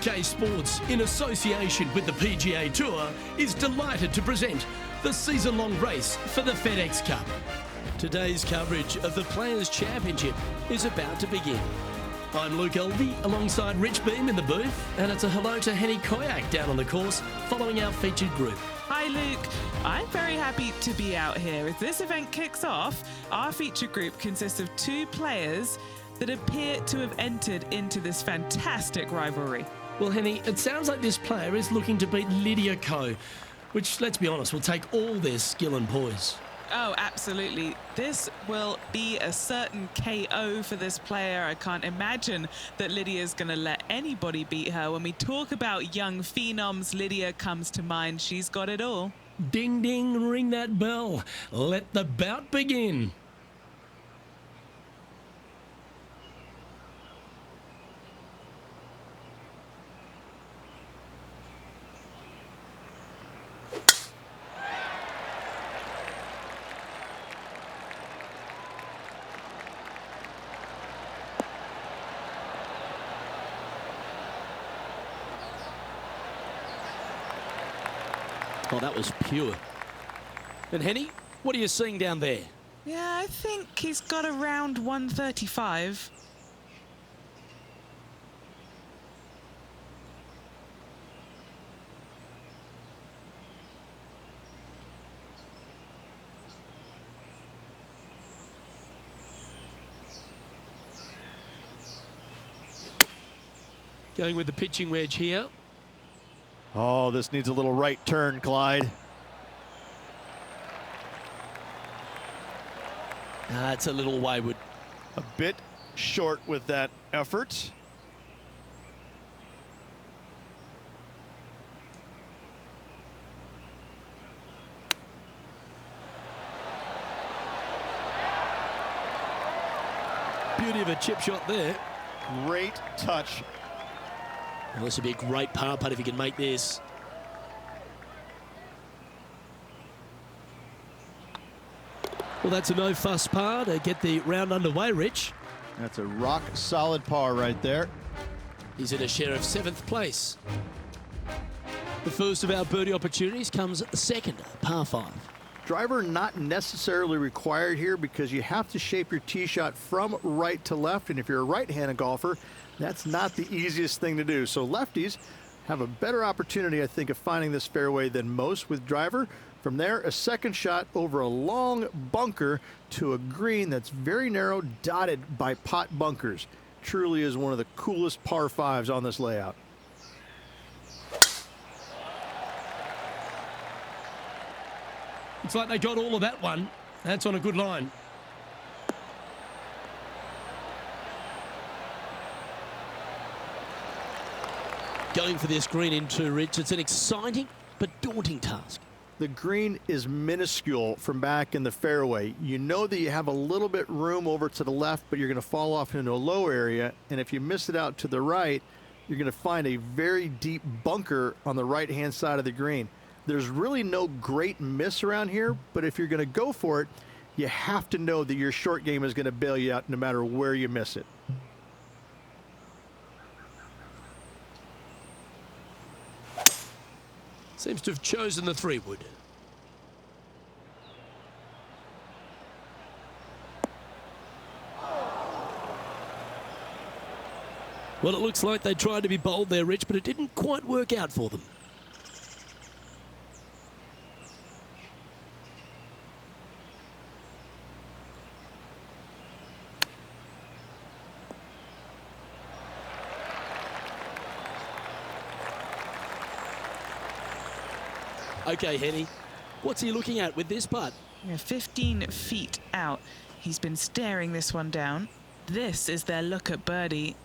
TPC Sports, in association with the PGA Tour, is delighted to present the season-long race for the Fedex Cup. Today's coverage of the Players' Championship is about to begin. I'm Luke Elvey alongside Rich Beam in the booth, and it's a hello to Lydia Ko down on the course following our featured group. Hi Luke, I'm very happy to be out here. As this event kicks off, our feature group consists of 2 players that appear to have entered into this fantastic rivalry. Well, Henny, it sounds like this player is looking to beat Lydia Ko, which, let's be honest, will take all their skill and poise. Oh, absolutely. This will be a certain KO for this player. I can't imagine that Lydia's going to let anybody beat her. When we talk about young phenoms, Lydia comes to mind. She's got it all. Ding, ding, ring that bell. Let the bout begin. Oh, that was pure. And Henny, what are you seeing down there? Yeah, I think he's got around 135. Going with the pitching wedge here. Oh, this needs a little right turn, Clyde. It's a little wayward. A bit short with that effort. Beauty of a chip shot there. Great touch. Well, this would be a great par putt if he can make this. Well, that's a no-fuss par to get the round underway, Rich. That's a rock-solid par right there. He's in a share of 7th place. The first of our birdie opportunities comes second, par 5. Driver not necessarily required here because you have to shape your tee shot from right to left, and if you're a right-handed golfer, that's not the easiest thing to do. So lefties have a better opportunity, I think, of finding this fairway than most with driver. From there, a second shot over a long bunker to a green that's very narrow, dotted by pot bunkers. Truly is one of the coolest par 5s on this layout. It's like they got all of that one. That's on a good line. Going for this green in too, Rich. It's an exciting but daunting task. The green is minuscule from back in the fairway. You know that you have a little bit room over to the left, but you're going to fall off into a low area. And if you miss it out to the right, you're going to find a very deep bunker on the right-hand side of the green. There's really no great miss around here, but if you're going to go for it, you have to know that your short game is going to bail you out no matter where you miss it. Seems to have chosen the 3-wood. Well, it looks like they tried to be bold there, Rich, but it didn't quite work out for them. Okay, Henny, what's he looking at with this putt? 15 feet out. He's been staring this one down. This is their look at birdie.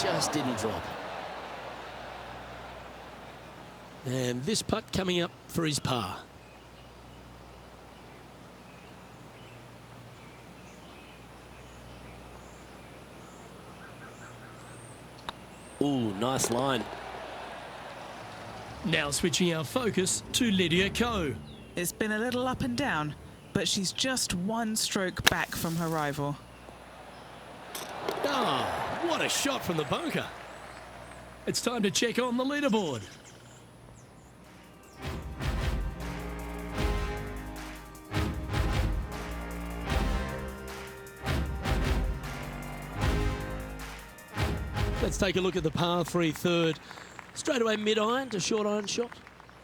Just didn't drop. And this putt coming up for his par. Ooh, nice line. Now switching our focus to Lydia Ko. It's been a little up and down, but she's just one stroke back from her rival. Ah, what a shot from the bunker. It's time to check on the leaderboard. Let's take a look at the par 3 third. Straight away mid-iron to short iron shot.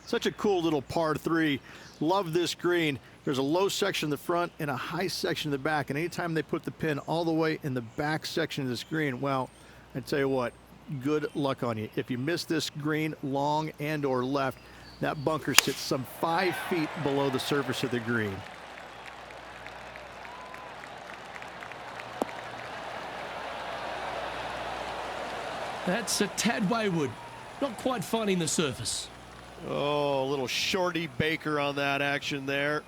Such a cool little par 3. Love this green. There's a low section in the front and a high section in the back. And anytime they put the pin all the way in the back section of this green, well, I tell you what, good luck on you. If you miss this green long and or left, that bunker sits some 5 feet below the surface of the green. That's a tad wayward. Not quite finding the surface. Oh, a little shorty Baker on that action there.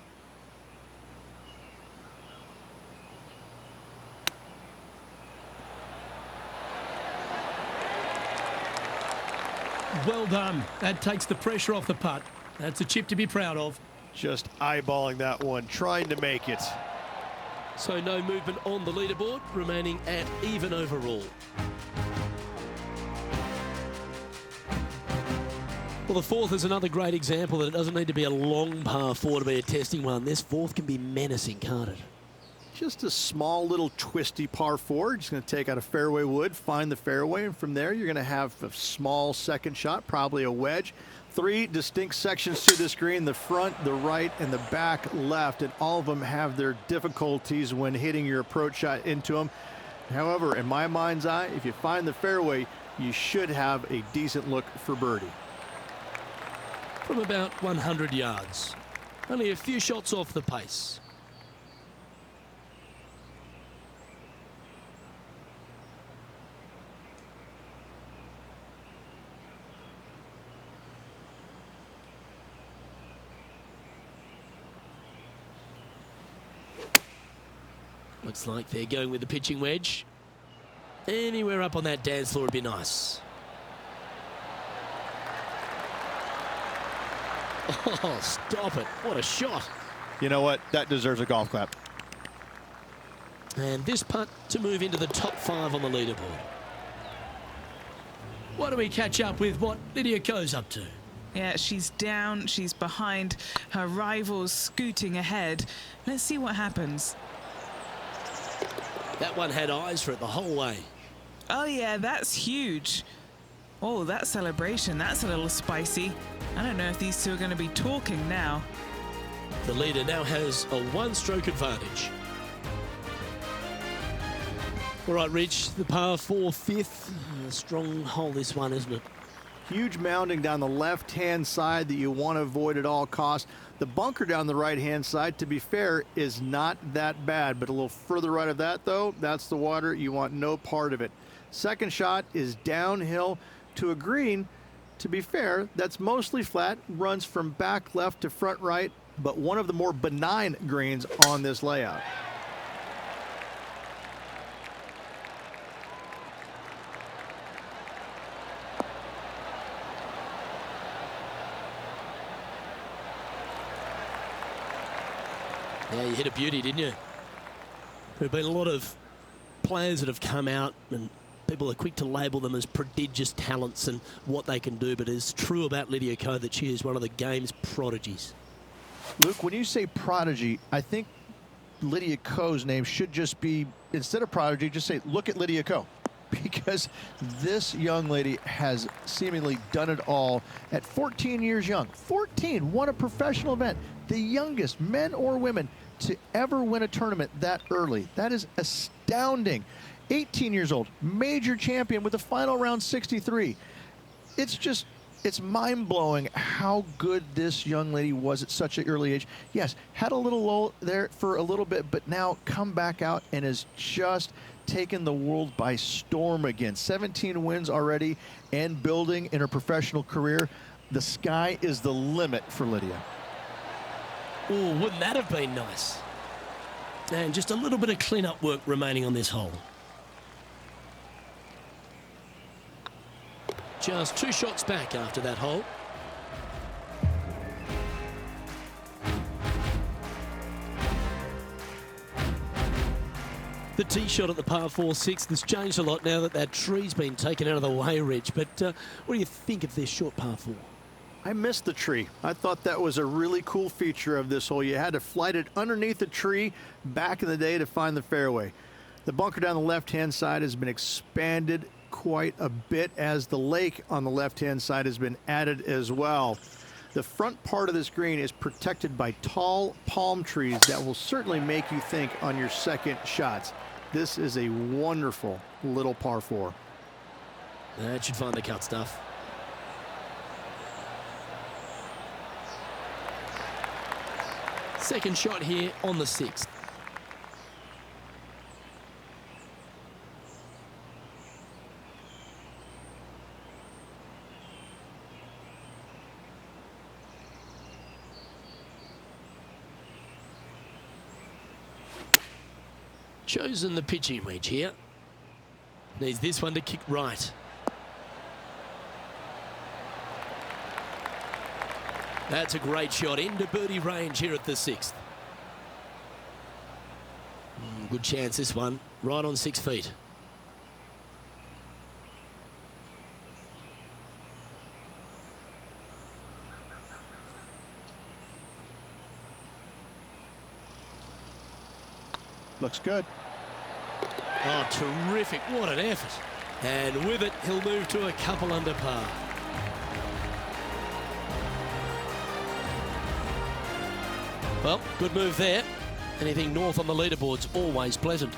Well done. That takes the pressure off the putt. That's a chip to be proud of. Just eyeballing that one, trying to make it. So no movement on the leaderboard, remaining at even overall. Well, the fourth is another great example that it doesn't need to be a long par 4 to be a testing one. This fourth can be menacing, can't it? Just a small little twisty par 4. Just going to take out a fairway wood, find the fairway, and from there you're going to have a small second shot, probably a wedge. 3 distinct sections to this green, the front, the right, and the back left, and all of them have their difficulties when hitting your approach shot into them. However, in my mind's eye, if you find the fairway, you should have a decent look for birdie. From about 100 yards. Only a few shots off the pace. Looks like they're going with the pitching wedge. Anywhere up on that dance floor would be nice. Oh, stop it. What a shot. You know what? That deserves a golf clap. And this putt to move into the top 5 on the leaderboard. Why don't we catch up with what Lydia Ko's up to? Yeah, she's down, she's behind, her rivals scooting ahead. Let's see what happens. That one had eyes for it the whole way. Oh yeah, that's huge. Oh, that celebration, that's a little spicy. I don't know if these two are going to be talking now. The leader now has a 1-stroke advantage. All right, Rich, the par 4 fifth. A strong hole this one, isn't it? Huge mounding down the left-hand side that you want to avoid at all costs. The bunker down the right-hand side, to be fair, is not that bad, but a little further right of that, though, that's the water. You want no part of it. Second shot is downhill to a green. To be fair, that's mostly flat, runs from back left to front right, but one of the more benign greens on this layout. Yeah, you hit a beauty, didn't you? There have been a lot of players that have come out and people are quick to label them as prodigious talents and what they can do, but it's true about Lydia Ko that she is one of the game's prodigies. Luke, when you say prodigy, I think Lydia Ko's name should just be, instead of prodigy, just say, look at Lydia Ko. Because this young lady has seemingly done it all at 14 years young. 14, won a professional event. The youngest, men or women, to ever win a tournament that early. That is astounding. 18 years old, major champion with a final round 63. It's mind-blowing how good this young lady was at such an early age. Yes, had a little lull there for a little bit, but now come back out and has just taken the world by storm again. 17 wins already and building in her professional career. The sky is the limit for Lydia. Oh, wouldn't that have been nice? And just a little bit of clean-up work remaining on this hole. just 2 shots back after that hole. The tee shot at the par 4 6th has changed a lot now that that tree's been taken out of the way, Rich. But what do you think of this short par 4? I missed the tree. I thought that was a really cool feature of this hole. You had to flight it underneath the tree back in the day to find the fairway. The bunker down the left-hand side has been expanded quite a bit as the lake on the left-hand side has been added as well. The front part of this green is protected by tall palm trees that will certainly make you think on your second shots. This is a wonderful little par 4. That should find the cut stuff. Second shot here on the 6th. Chosen the pitching wedge here. Needs this one to kick right. That's a great shot into birdie range here at the 6th. Good chance this one, right on 6 feet. Looks good. Oh, terrific. What an effort. And with it, he'll move to a couple under par. Well, good move there. Anything north on the leaderboard's always pleasant.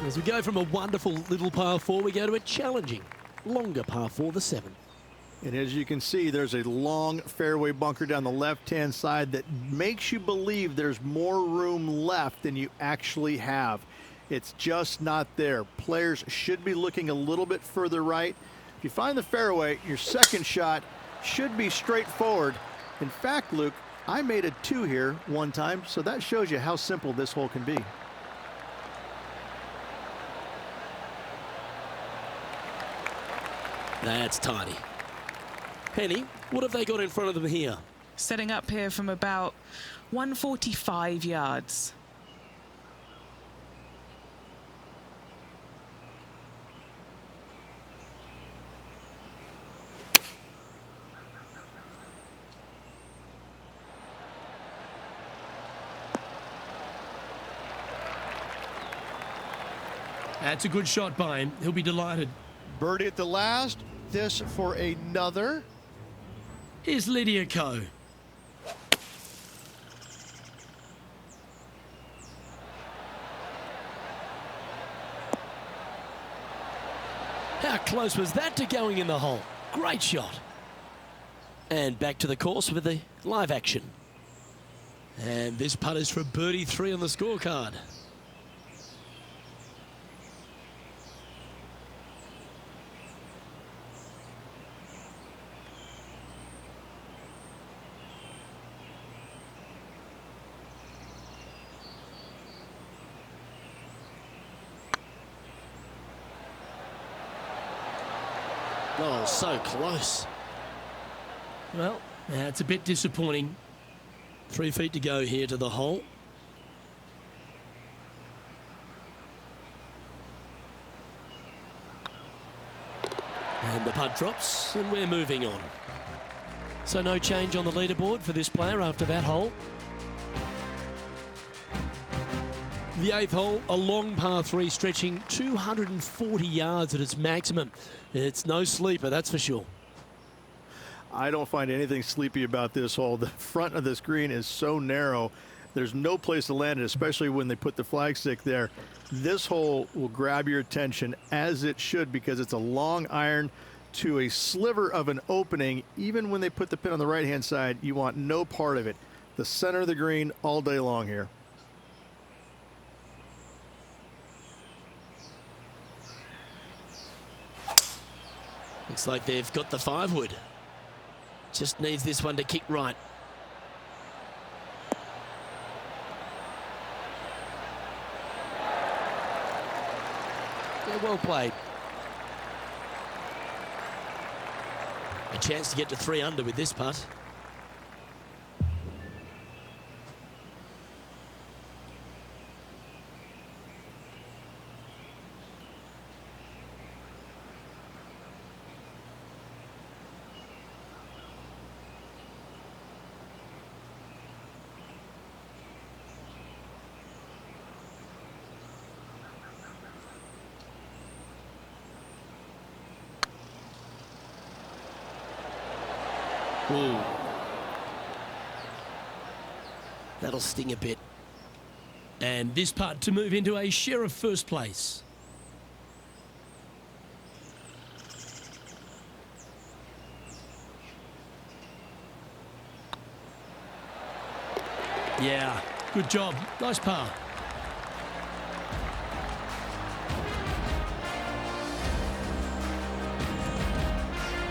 As we go from a wonderful little par 4, we go to a challenging, longer par 4, the 7th. And as you can see, there's a long fairway bunker down the left-hand side that makes you believe there's more room left than you actually have. It's just not there. Players should be looking a little bit further right. If you find the fairway, your second shot should be straightforward. In fact, Luke, I made a 2 here one time, so that shows you how simple this hole can be. That's tidy. Penny, what have they got in front of them here? Setting up here from about 145 yards. That's a good shot by him. He'll be delighted. Birdie at the last. This for another. Here's Lydia Ko. How close was that to going in the hole? Great shot. And back to the course with the live action. And this putt is for birdie 3 on the scorecard. Oh, so close. Well, that's a bit disappointing. 3 feet to go here to the hole. And the putt drops, and we're moving on. So no change on the leaderboard for this player after that hole. The 8th hole, a long par 3 stretching 240 yards at its maximum. It's no sleeper, that's for sure. I don't find anything sleepy about this hole. The front of this green is so narrow. There's no place to land it, especially when they put the flagstick there. This hole will grab your attention, as it should, because it's a long iron to a sliver of an opening. Even when they put the pin on the right-hand side, you want no part of it. The center of the green all day long here. Looks like they've got the 5-wood. Just needs this one to kick right. Yeah, well played. A chance to get to 3 under with this putt. Ooh. That'll sting a bit. And this putt to move into a share of first place. Yeah, good job. Nice par.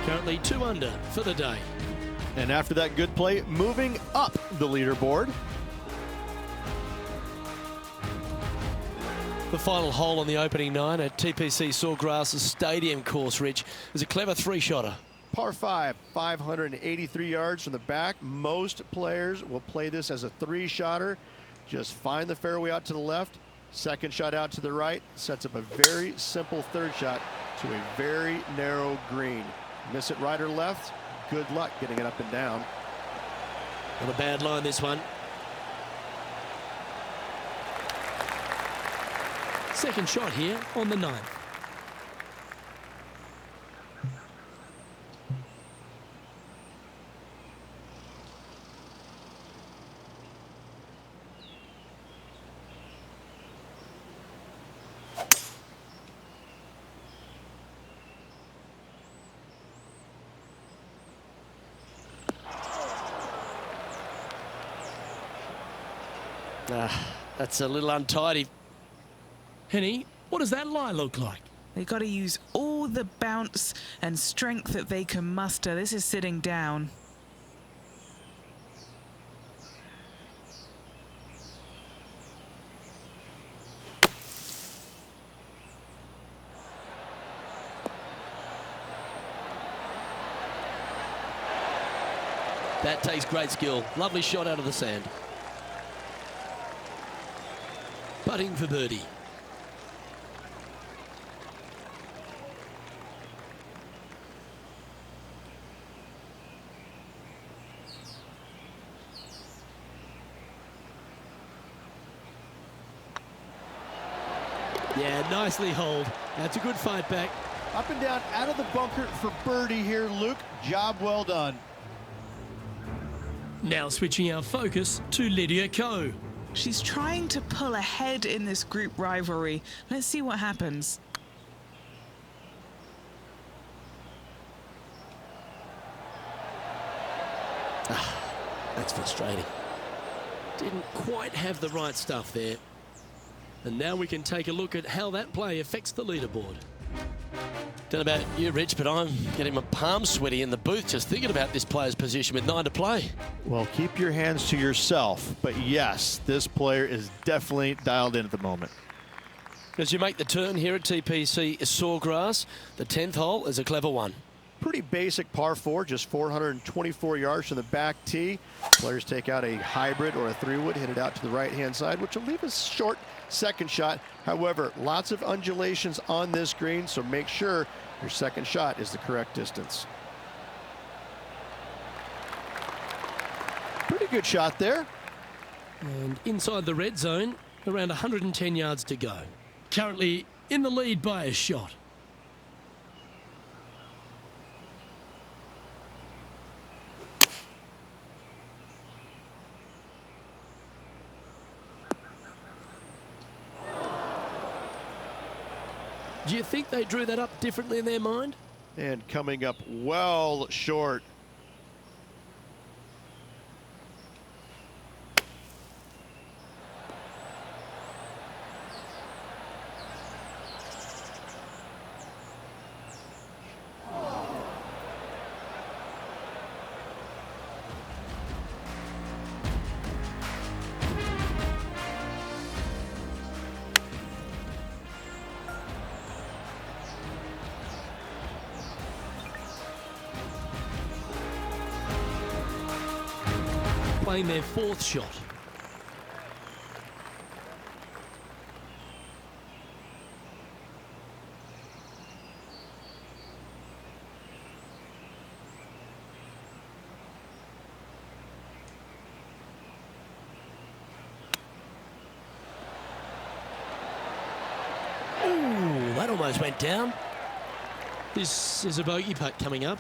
Currently 2 under for the day. And after that good play, moving up the leaderboard. The final hole on the opening 9 at TPC Sawgrass Stadium course, Rich, is a clever 3-shotter. Par 5, 583 yards from the back. Most players will play this as a 3-shotter. Just find the fairway out to the left, second shot out to the right, sets up a very simple third shot to a very narrow green. Miss it right or left, good luck getting it up and down. Not a bad line, this one. Second shot here on the 9th. That's a little untidy. Henny, what does that lie look like? They've got to use all the bounce and strength that they can muster. This is sitting down. That takes great skill. Lovely shot out of the sand. Putting for birdie. Yeah, nicely holed. That's a good fight back. Up and down out of the bunker for birdie here, Luke. Job well done. Now switching our focus to Lydia Ko. She's trying to pull ahead in this group rivalry. Let's see what happens. That's frustrating. Didn't quite have the right stuff there. And now we can take a look at how that play affects the leaderboard. Don't know about you, Rich, but I'm getting my palms sweaty in the booth just thinking about this player's position with 9 to play. Well, keep your hands to yourself. But yes, this player is definitely dialed in at the moment. As you make the turn here at TPC Sawgrass, the 10th hole is a clever one. Pretty basic par 4, just 424 yards from the back tee. Players take out a hybrid or a 3-wood, hit it out to the right-hand side, which will leave a short second shot. However, lots of undulations on this green, so make sure your second shot is the correct distance. Pretty good shot there. And inside the red zone, around 110 yards to go. Currently in the lead by a shot. Do you think they drew that up differently in their mind? And coming up well short. playing their fourth shot. Ooh, that almost went down. This is a bogey putt coming up.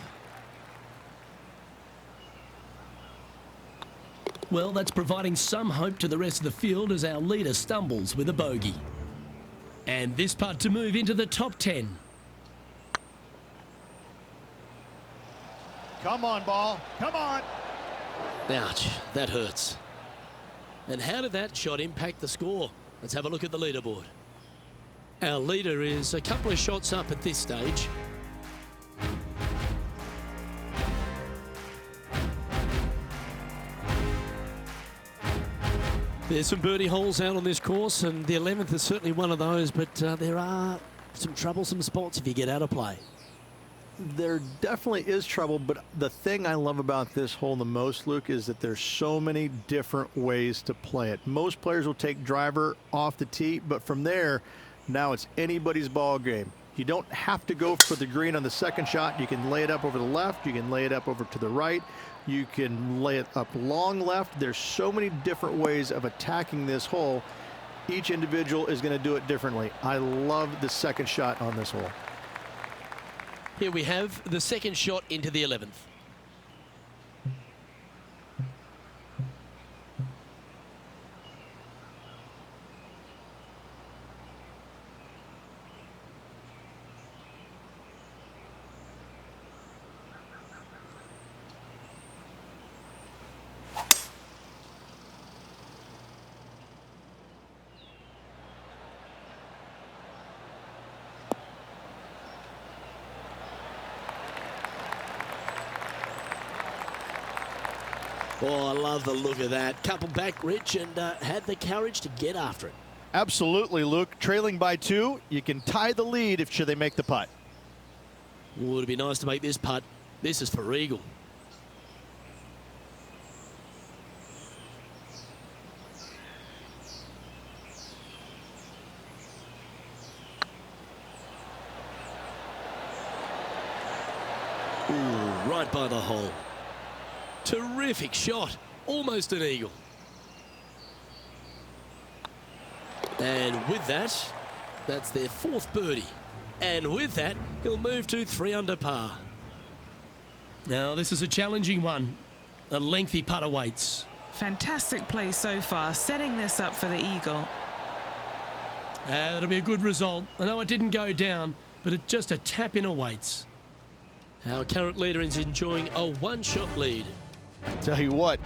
Well, that's providing some hope to the rest of the field as our leader stumbles with a bogey. And this putt to move into the top 10. Come on, ball. Come on. Ouch, that hurts. And how did that shot impact the score? Let's have a look at the leaderboard. Our leader is a couple of shots up at this stage. There's some birdie holes out on this course, and the 11th is certainly one of those, but there are some troublesome spots if you get out of play. There definitely is trouble, but the thing I love about this hole the most, Luke, is that there's so many different ways to play it. Most players will take driver off the tee, but from there, now it's anybody's ball game. You don't have to go for the green on the second shot. You can lay it up over the left. You can lay it up over to the right. You can lay it up long left. There's so many different ways of attacking this hole. Each individual is going to do it differently. I love the second shot on this hole. Here we have the second shot into the 11th. Oh, I love the look of that. Couple back, Rich, and had the courage to get after it. Absolutely, Luke. Trailing by 2, you can tie the lead if should they make the putt. Oh, it'd be nice to make this putt. This is for eagle. Ooh, right by the hole. Terrific shot. Almost an eagle. And with that, that's their fourth birdie. And with that, he'll move to 3 under par. Now, this is a challenging one. A lengthy putt awaits. Fantastic play so far, setting this up for the eagle. That'll be a good result. I know it didn't go down, but it just a tap in awaits. Our current leader is enjoying a one-shot lead. Tell you what,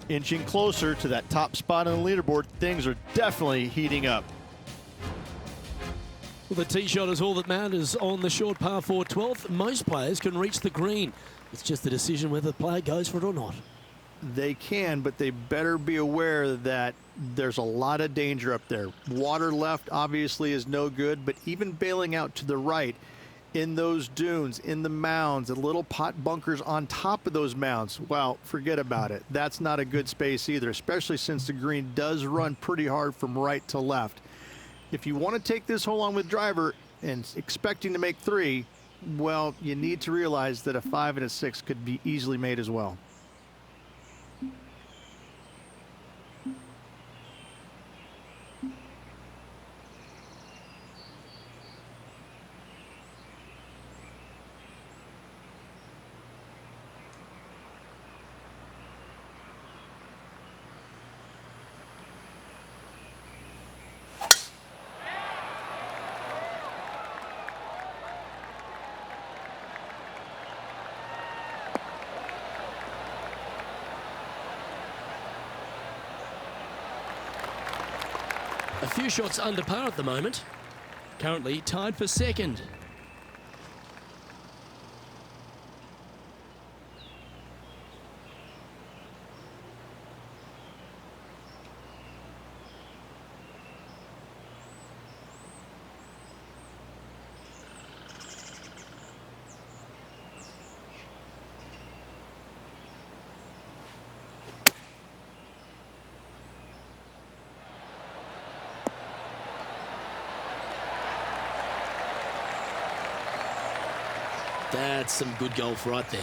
inching closer to that top spot on the leaderboard, things are definitely heating up. Well, the tee shot is all that matters on the short par 4 12th. Most players can reach the green. It's just a decision whether the player goes for it or not. They can, but they better be aware that there's a lot of danger up there. Water left obviously is no good, but even bailing out to the right in those dunes, in the mounds, the little pot bunkers on top of those mounds, well, forget about it. That's not a good space either, especially since the green does run pretty hard from right to left. If you want to take this hole on with driver and expecting to make 3, well, you need to realize that a 5 and a 6 could be easily made as well. A few shots under par at the moment. Currently tied for second. That's some good golf right there.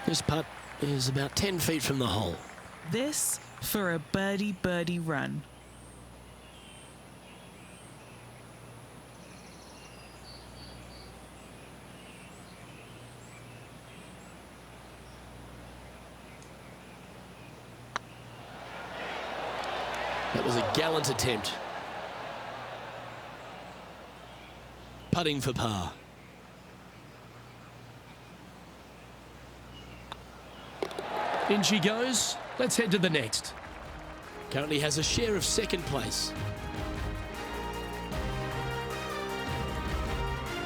This putt is about 10 feet from the hole. This for a birdie run. That was a gallant attempt. Putting for par. In she goes. Let's head to the next. Currently has a share of second place.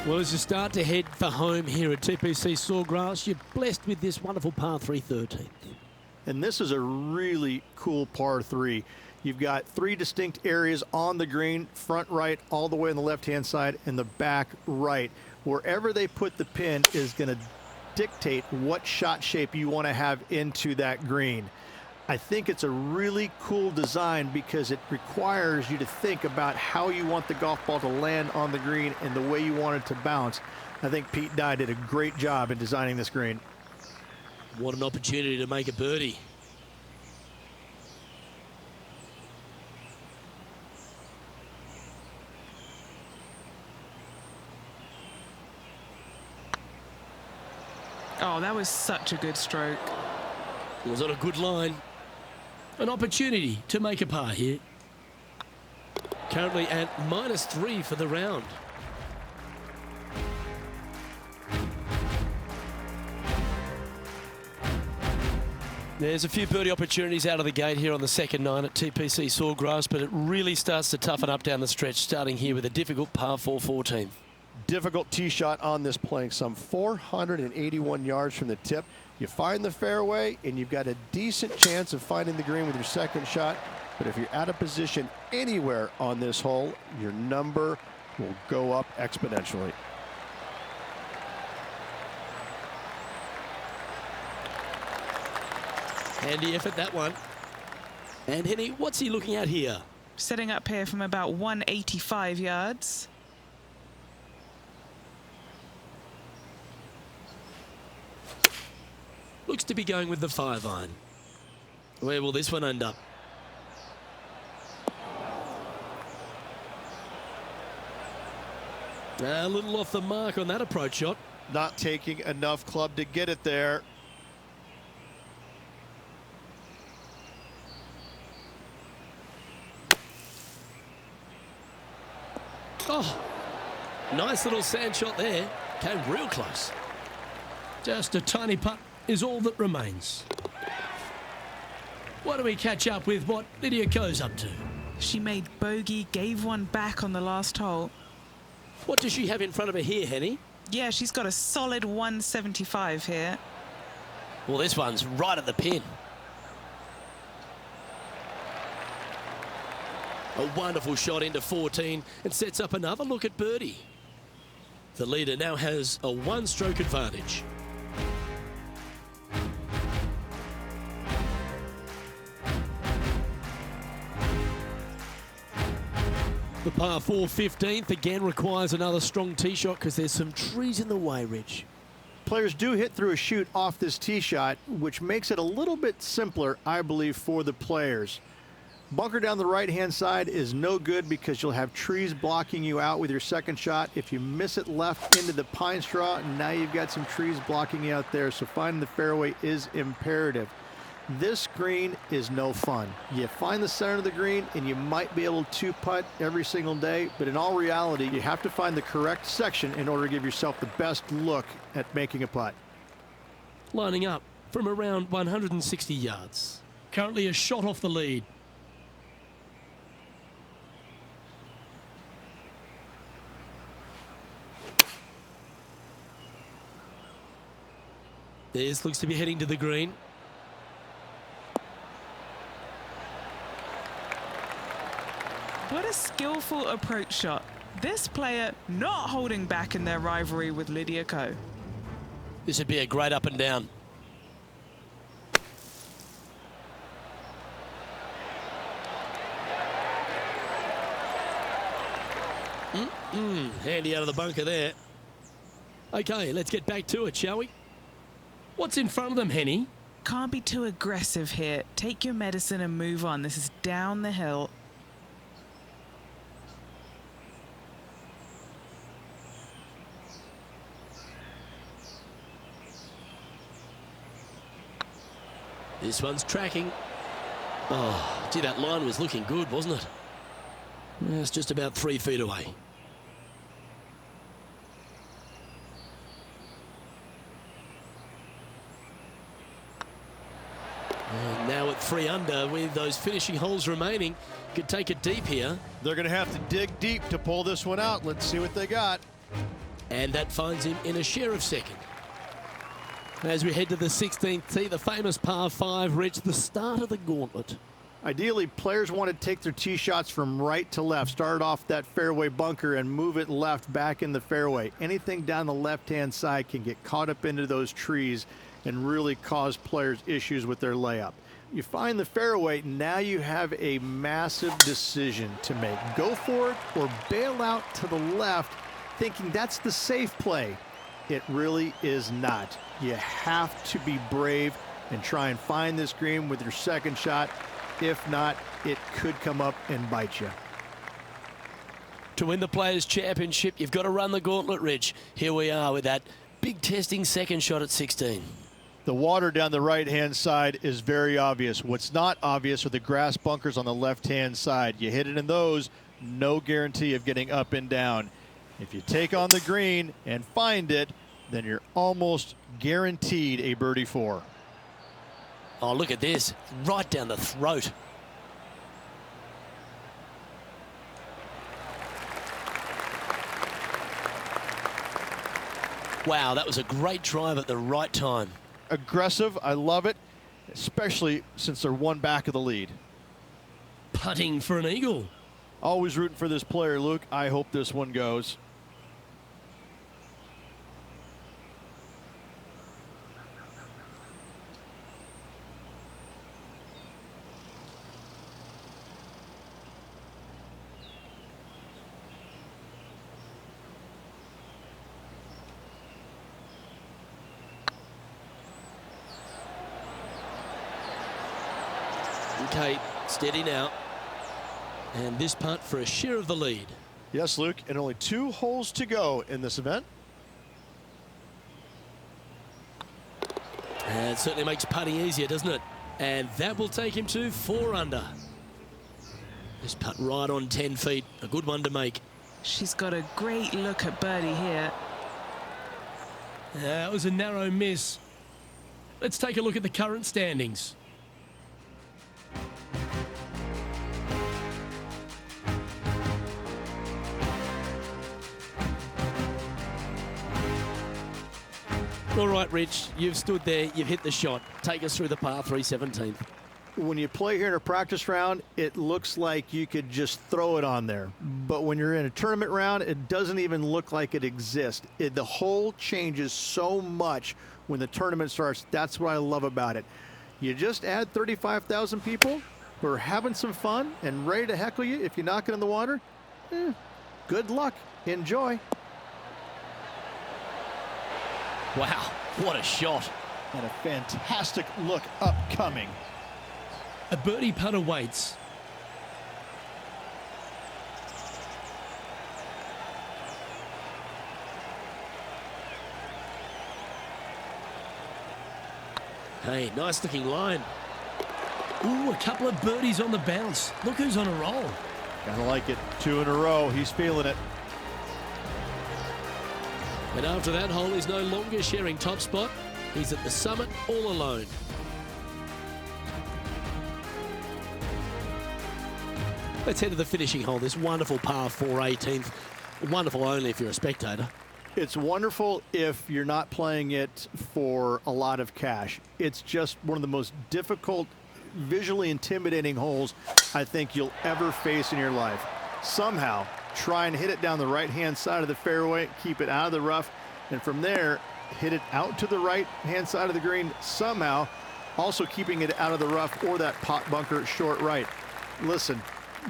Well, as you start to head for home here at TPC Sawgrass, you're blessed with this wonderful par 3 13th. And this is a really cool par 3. You've got 3 distinct areas on the green, front right, all the way on the left-hand side, and the back right. Wherever they put the pin is going to dictate what shot shape you want to have into that green. I think it's a really cool design because it requires you to think about how you want the golf ball to land on the green and the way you want it to bounce. I think Pete Dye did a great job in designing this green. What an opportunity to make a birdie. Oh, that was such a good stroke. It was on a good line. An opportunity to make a par here. Currently at -3 for the round. There's a few birdie opportunities out of the gate here on the second 9 at TPC Sawgrass, but it really starts to toughen up down the stretch, starting here with a difficult par 4 14th. Difficult tee shot on this playing some 481 yards from the tip. You find the fairway and you've got a decent chance of finding the green with your second shot, but if you're out of position anywhere on this hole, your number will go up exponentially. Handy effort, that one. And Henny, what's he looking at here? Setting up here from about 185 yards. Looks to be going with the 5-iron. Where will this one end up? A little off the mark on that approach shot. Not taking enough club to get it there. Oh, nice little sand shot there. Came real close. Just a tiny putt is all that remains. Why don't we catch up with what Lydia Ko's up to? She made bogey, gave one back on the last hole. What does she have in front of her here, Henny? Yeah, she's got a solid 175 here. Well, this one's right at the pin. A wonderful shot into 14 and sets up another look at birdie. The leader now has a 1-stroke advantage. The par 4 15th again requires another strong tee shot because there's some trees in the way, Rich. Players do hit through a chute off this tee shot, which makes it a little bit simpler, I believe, for the players. Bunker down the right-hand side is no good because you'll have trees blocking you out with your second shot. If you miss it left into the pine straw, now you've got some trees blocking you out there, so finding the fairway is imperative. This green is no fun. You find the center of the green and you might be able to putt every single day, but in all reality, you have to find the correct section in order to give yourself the best look at making a putt. Lining up from around 160 yards. Currently a shot off the lead. This looks to be heading to the green. What a skillful approach shot. This player not holding back in their rivalry with Lydia Ko. This would be a great up and down. Handy out of the bunker there. Okay, let's get back to it, shall we? What's in front of them, Henny? Can't be too aggressive here. Take your medicine and move on. This is down the hill. This one's tracking. Oh, gee, that line was looking good, wasn't it? It's just about 3 feet away. And now at 3 under, with those finishing holes remaining, could take it deep here. They're going to have to dig deep to pull this one out. Let's see what they got. And that finds him in a share of second. As we head to the 16th tee, the famous par 5 reached the start of the gauntlet. Ideally, players want to take their tee shots from right to left, start off that fairway bunker and move it left back in the fairway. Anything down the left-hand side can get caught up into those trees and really cause players issues with their layup. You find the fairway, now you have a massive decision to make. Go for it or bail out to the left, thinking that's the safe play. It really is not. You have to be brave and try and find this green with your second shot. If not, it could come up and bite you. To win the Players' Championship, you've got to run the gauntlet, Rich. Here we are with that big testing second shot at 16. The water down the right-hand side is very obvious. What's not obvious are the grass bunkers on the left-hand side. You hit it in those, no guarantee of getting up and down. If you take on the green and find it, then you're almost guaranteed a birdie 4. Oh, look at this. Right down the throat. Wow, that was a great drive at the right time. Aggressive, I love it, especially since they're one back of the lead. Putting for an eagle. Always rooting for this player, Luke. I hope this one goes. Okay, steady now. And this putt for a share of the lead. Yes, Luke, and only 2 holes to go in this event. And it certainly makes putting easier, doesn't it? And that will take him to 4 under. This putt right on 10 feet. A good one to make. She's got a great look at birdie here. That was a narrow miss. Let's take a look at the current standings. All right, Rich, you've stood there, you've hit the shot. Take us through the par 3 17th. When you play here in a practice round, it looks like you could just throw it on there. But when you're in a tournament round, it doesn't even look like it exists. The hole changes so much when the tournament starts. That's what I love about it. You just add 35,000 people who are having some fun and ready to heckle you if you knock it in the water. Good luck. Enjoy. Wow, what a shot. And a fantastic look upcoming. A birdie putt awaits. Hey, nice looking line. Ooh, a couple of birdies on the bounce. Look who's on a roll. Gotta like it. 2 in a row. He's feeling it. And after that hole, he's no longer sharing top spot. He's at the summit all alone. Let's head to the finishing hole. This wonderful par 4 18th. Wonderful only if you're a spectator. It's wonderful if you're not playing it for a lot of cash. It's just one of the most difficult, visually intimidating holes I think you'll ever face in your life. Somehow, try and hit it down the right-hand side of the fairway, keep it out of the rough, and from there, hit it out to the right-hand side of the green somehow, also keeping it out of the rough or that pot bunker short right. Listen,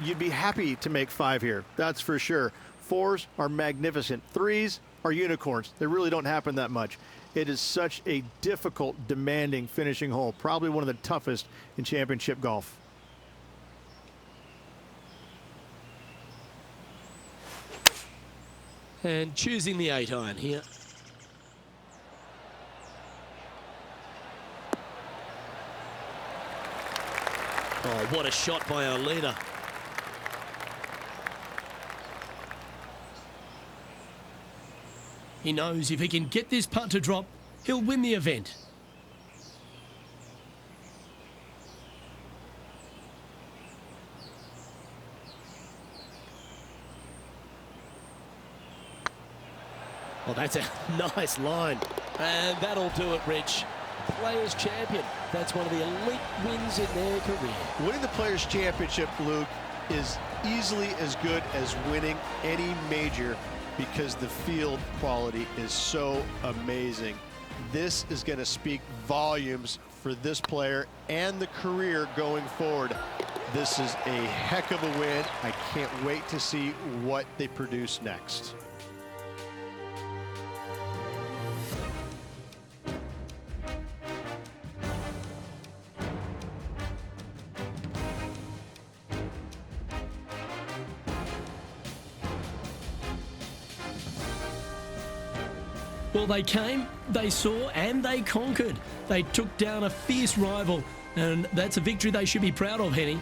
you'd be happy to make 5 here, that's for sure. 4s are magnificent. 3s are unicorns. They really don't happen that much. It is such a difficult, demanding finishing hole. Probably one of the toughest in championship golf. And choosing the 8-iron here. Oh, what a shot by our leader. He knows if he can get this putt to drop, he'll win the event. Well, that's a nice line. And that'll do it, Rich. Players Champion. That's one of the elite wins in their career. Winning the Players Championship, Luke, is easily as good as winning any major because the field quality is so amazing. This is going to speak volumes for this player and the career going forward. This is a heck of a win. I can't wait to see what they produce next. Well, they came, they saw, and they conquered. They took down a fierce rival, and that's a victory they should be proud of, Henny.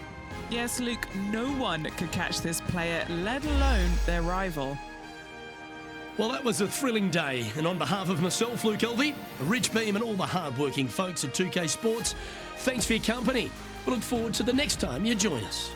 Yes, Luke, no one could catch this player, let alone their rival. Well, that was a thrilling day, and on behalf of myself, Luke Elvey, Rich Beam, and all the hard-working folks at 2K Sports, thanks for your company. We look forward to the next time you join us.